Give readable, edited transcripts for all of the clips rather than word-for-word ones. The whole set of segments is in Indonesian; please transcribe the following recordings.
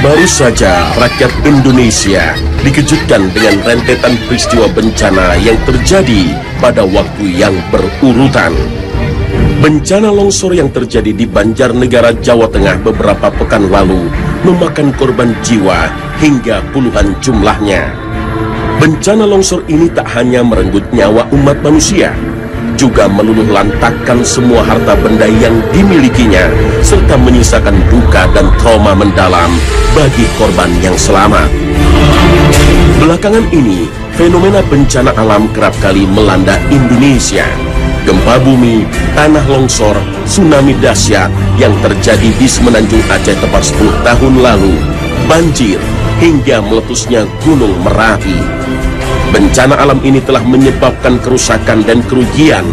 Baru saja rakyat Indonesia dikejutkan dengan rentetan peristiwa bencana yang terjadi pada waktu yang berurutan. Bencana longsor yang terjadi di Banjarnegara, Jawa Tengah beberapa pekan lalu memakan korban jiwa hingga puluhan jumlahnya. Bencana longsor ini tak hanya merenggut nyawa umat manusia, juga meluluh lantakkan semua harta benda yang dimilikinya, serta menyisakan duka dan trauma mendalam bagi korban yang selamat. Belakangan ini, fenomena bencana alam kerap kali melanda Indonesia. Gempa bumi, tanah longsor, tsunami dahsyat yang terjadi di Semenanjung Aceh tepat 10 tahun lalu, banjir, hingga meletusnya Gunung Merapi. Bencana alam ini telah menyebabkan kerusakan dan kerugian,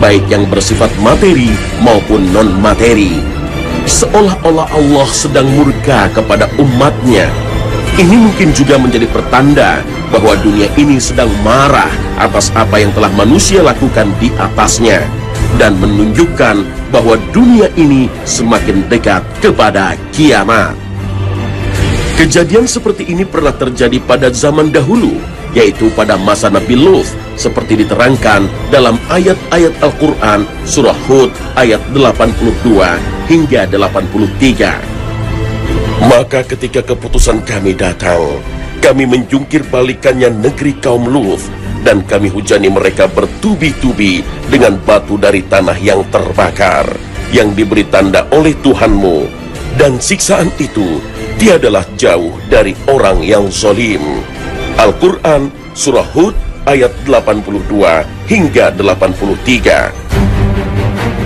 baik yang bersifat materi maupun non-materi. Seolah-olah Allah sedang murka kepada umatnya. Ini mungkin juga menjadi pertanda bahwa dunia ini sedang marah atas apa yang telah manusia lakukan di atasnya, dan menunjukkan bahwa dunia ini semakin dekat kepada kiamat. Kejadian seperti ini pernah terjadi pada zaman dahulu, yaitu pada masa Nabi Lut, seperti diterangkan dalam ayat-ayat Al-Quran surah Hud ayat 82 hingga 83. Maka ketika keputusan kami datang, kami menjungkir balikannya negeri kaum Lut, dan kami hujani mereka bertubi-tubi dengan batu dari tanah yang terbakar, yang diberi tanda oleh Tuhanmu, dan siksaan itu tiadalah jauh dari orang yang zalim. Al-Quran surah Hud ayat 82 hingga 83.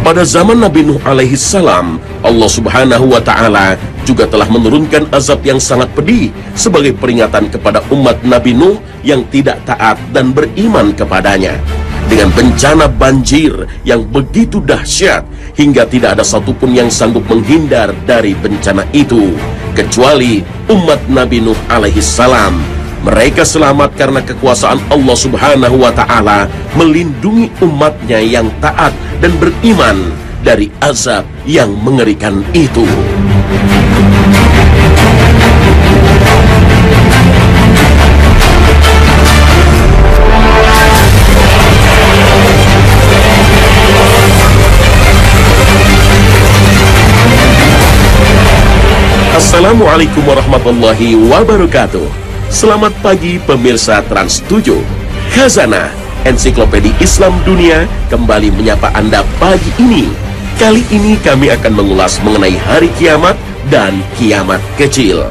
Pada zaman Nabi Nuh alaihi salam, Allah subhanahu wa ta'ala juga telah menurunkan azab yang sangat pedih sebagai peringatan kepada umat Nabi Nuh yang tidak taat dan beriman kepadanya, dengan bencana banjir yang begitu dahsyat hingga tidak ada satupun yang sanggup menghindar dari bencana itu kecuali umat Nabi Nuh alaihi salam. Mereka selamat karena kekuasaan Allah subhanahu wa ta'ala melindungi umatnya yang taat dan beriman dari azab yang mengerikan itu. Assalamualaikum warahmatullahi wabarakatuh. Selamat pagi pemirsa Trans 7. Khazanah Ensiklopedia Islam Dunia kembali menyapa Anda pagi ini. Kali ini kami akan mengulas mengenai hari kiamat dan kiamat kecil.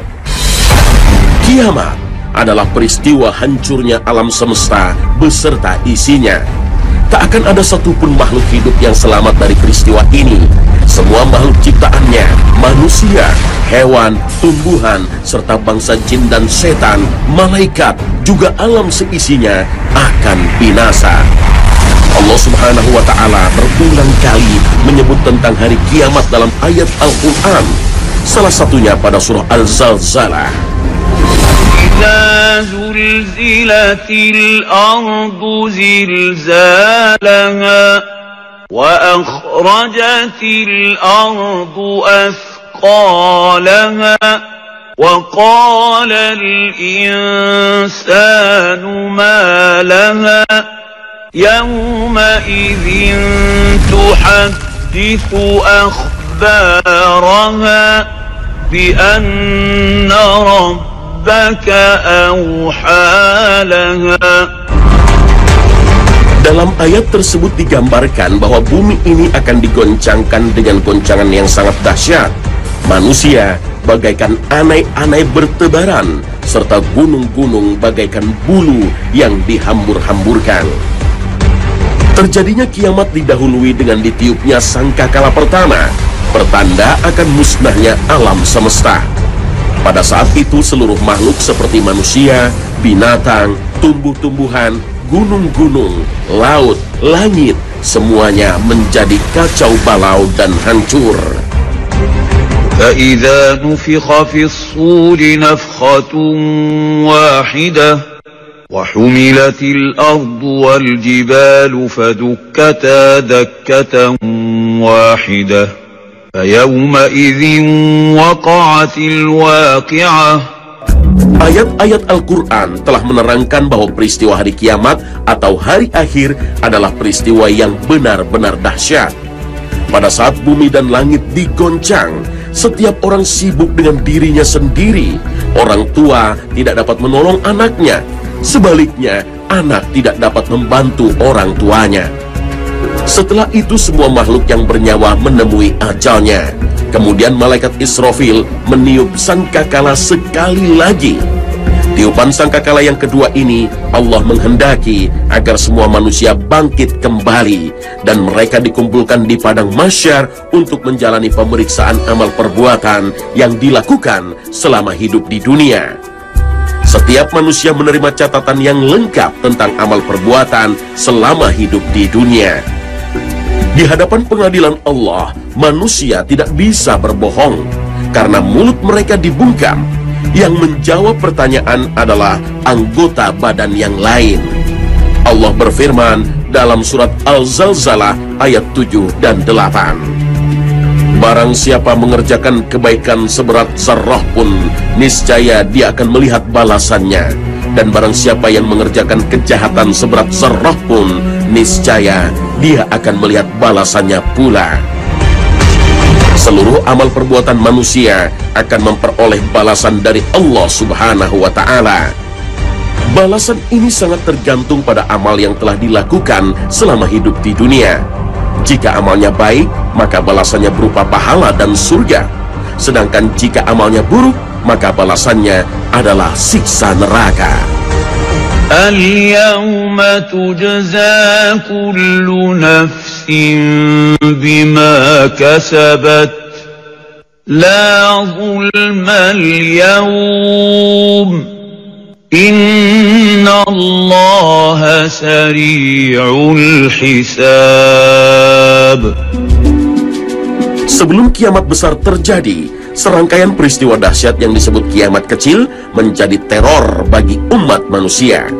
Kiamat adalah peristiwa hancurnya alam semesta beserta isinya. Tak akan ada satupun makhluk hidup yang selamat dari peristiwa ini. Semua makhluk ciptaannya, manusia, hewan, tumbuhan, serta bangsa jin dan setan, malaikat, juga alam seisinya akan binasa. Allah subhanahu wa ta'ala berulang kali menyebut tentang hari kiamat dalam ayat Al-Quran. Salah satunya pada surah Al-Zalzalah. إِذَا زُلْزِلَتِ الْأَرْضُ زِلْزَالَهَا وَأَخْرَجَتِ الْأَرْضُ أَثْقَالَهَا وَقَالَ الْإِنسَانُ مَا لَهَا يَوْمَئِذٍ تُحَدِّثُ أَخْبَارَهَا بِأَنَّ رَبَّكَ أَوْحَى لَهَا. Dalam ayat tersebut digambarkan bahwa bumi ini akan digoncangkan dengan goncangan yang sangat dahsyat. Manusia bagaikan anai-anai bertebaran, serta gunung-gunung bagaikan bulu yang dihambur-hamburkan. Terjadinya kiamat didahului dengan ditiupnya sangkakala pertama, pertanda akan musnahnya alam semesta. Pada saat itu seluruh makhluk seperti manusia, binatang, tumbuh-tumbuhan, gunung-gunung, laut, langit, semuanya menjadi kacau balau dan hancur. فَإِذَا نُفِخَ فِي الصُّورِ نَفْخَةٌ وَاحِدَةٌ وَحُمِلَتِ الْأَرْضُ وَالْجِبَالُ فَدُكَّتَا دَكَّةً وَاحِدَةً فيومئذ وقعت الواقعة. Ayat-ayat Al-Quran telah menerangkan bahwa peristiwa hari kiamat atau hari akhir adalah peristiwa yang benar-benar dahsyat. Pada saat bumi dan langit digoncang, setiap orang sibuk dengan dirinya sendiri. Orang tua tidak dapat menolong anaknya. Sebaliknya, anak tidak dapat membantu orang tuanya. Setelah itu semua makhluk yang bernyawa menemui ajalnya. Kemudian malaikat Israfil meniup sangkakala sekali lagi. Tiupan sangkakala yang kedua ini Allah menghendaki agar semua manusia bangkit kembali dan mereka dikumpulkan di padang mahsyar untuk menjalani pemeriksaan amal perbuatan yang dilakukan selama hidup di dunia. Setiap manusia menerima catatan yang lengkap tentang amal perbuatan selama hidup di dunia. Di hadapan pengadilan Allah, manusia tidak bisa berbohong karena mulut mereka dibungkam. Yang menjawab pertanyaan adalah anggota badan yang lain. Allah berfirman dalam surat Al-Zalzalah ayat 7 dan 8. Barang siapa mengerjakan kebaikan seberat zarrah pun, niscaya dia akan melihat balasannya. Dan barang siapa yang mengerjakan kejahatan seberat zarrah pun, niscaya dia akan melihat balasannya pula. Seluruh amal perbuatan manusia akan memperoleh balasan dari Allah Subhanahu wa Ta'ala. Balasan ini sangat tergantung pada amal yang telah dilakukan selama hidup di dunia. Jika amalnya baik, maka balasannya berupa pahala dan surga. Sedangkan jika amalnya buruk, maka balasannya adalah siksa neraka. Al-yawma tujza kullu nafsin bima kasabat la zulma al-yawm inna Allaha sari'ul hisab. Sebelum kiamat besar terjadi, serangkaian peristiwa dahsyat yang disebut kiamat kecil menjadi teror bagi umat manusia.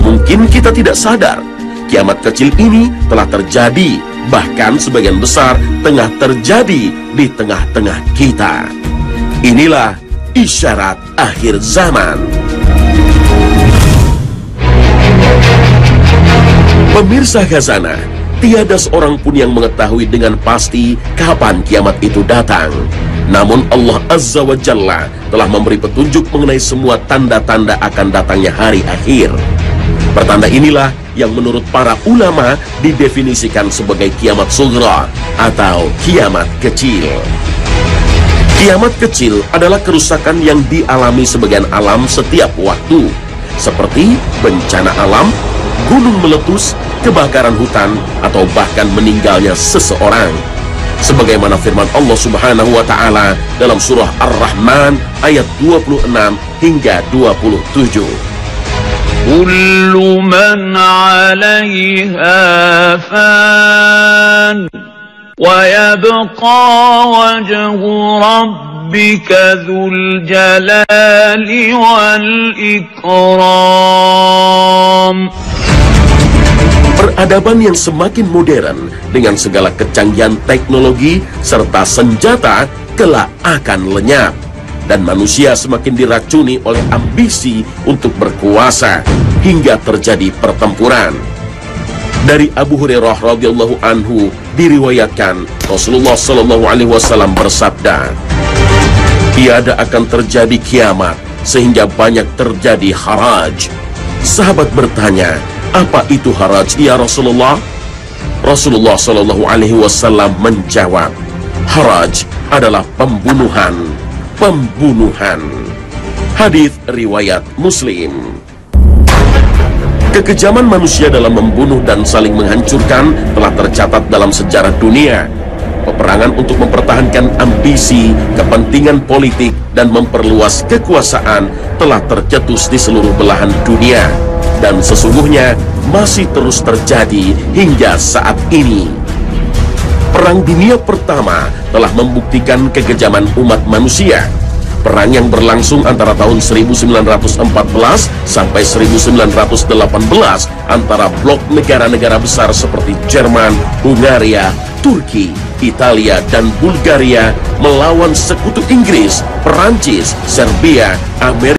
Mungkin kita tidak sadar, kiamat kecil ini telah terjadi, bahkan sebagian besar tengah terjadi di tengah-tengah kita. Inilah isyarat akhir zaman. Pemirsa Khazanah, tiada seorang pun yang mengetahui dengan pasti kapan kiamat itu datang. Namun Allah Azza wa Jalla telah memberi petunjuk mengenai semua tanda-tanda akan datangnya hari akhir. Pertanda inilah yang menurut para ulama didefinisikan sebagai kiamat sughra atau kiamat kecil. Kiamat kecil adalah kerusakan yang dialami sebagian alam setiap waktu, seperti bencana alam, gunung meletus, kebakaran hutan, atau bahkan meninggalnya seseorang. Sebagaimana firman Allah Subhanahu wa Ta'ala dalam surah Ar-Rahman ayat 26 hingga 27. Kullu man 'alaiha fan wa yabqa wajhu rabbika dzul jalali wal ikram. Peradaban yang semakin modern dengan segala kecanggihan teknologi serta senjata kelak akan lenyap, dan manusia semakin diracuni oleh ambisi untuk berkuasa hingga terjadi pertempuran. Dari Abu Hurairah radhiyallahu anhu diriwayatkan Rasulullah sallallahu alaihi wasallam bersabda, "Tiada akan terjadi kiamat sehingga banyak terjadi haraj." Sahabat bertanya, "Apa itu haraj ya Rasulullah?" Rasulullah sallallahu alaihi wasallam menjawab, "Haraj adalah pembunuhan. Hadits riwayat Muslim. Kekejaman manusia dalam membunuh dan saling menghancurkan telah tercatat dalam sejarah dunia. Peperangan untuk mempertahankan ambisi, kepentingan politik, dan memperluas kekuasaan telah tercetus di seluruh belahan dunia, dan sesungguhnya masih terus terjadi hingga saat ini. Perang Dunia Pertama telah membuktikan kekejaman umat manusia. Perang yang berlangsung antara tahun 1914 sampai 1918 antara blok negara-negara besar seperti Jerman, Hungaria, Turki, Italia, dan Bulgaria melawan sekutu Inggris, Perancis, Serbia, Amerika